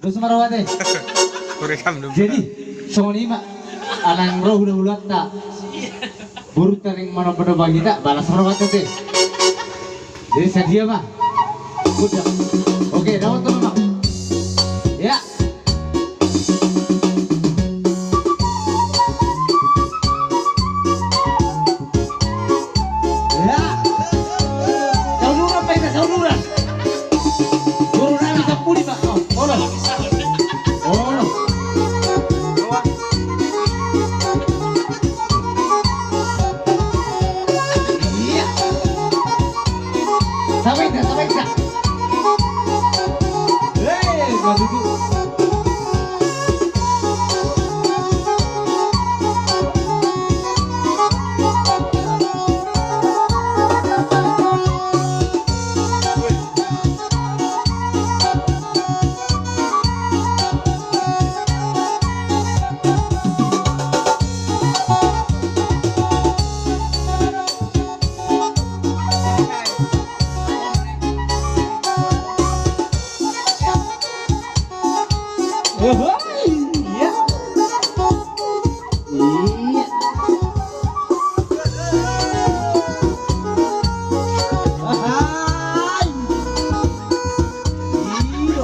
Terus marawate. Kurekam dulu. Jadi Sony mah alang roh udah tak. Buru tering mana pada bagi tak balas marawate teh. Jadi sedia mah. Udah. Oke, dapat tuh mah. Ya. Ya. Saudara apa itu saudara? Guru nami sepuluh pak. Oh, lah. Oh. Iya. Sampai dah. Waduh. Iya. Iya. Hai. Iya.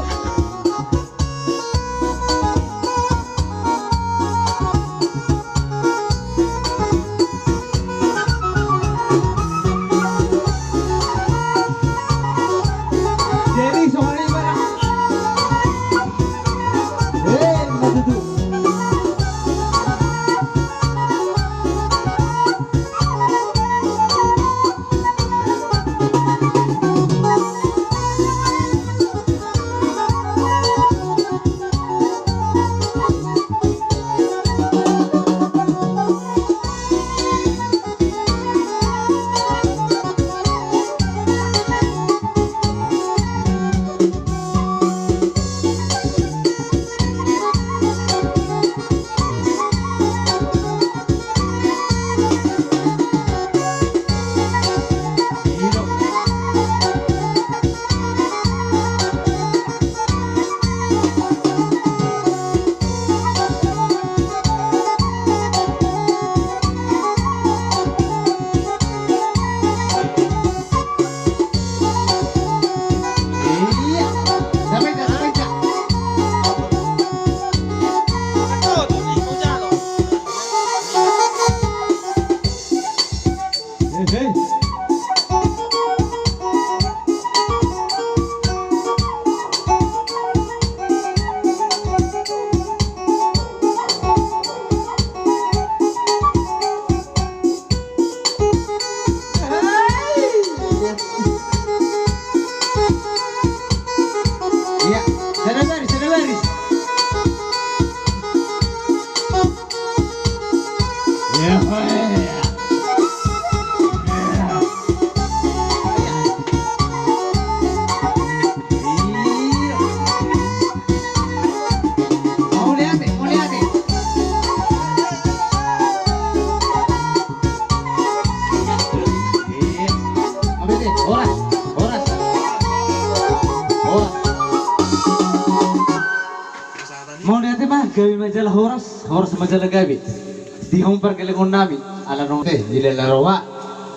Jadi soalnya mana? Sudah baris. Ya, mau lihat. Horas. Mau lihat mah gawi majalah horas majalah gawi. Di homper kele nami ala nong teh jile la rowa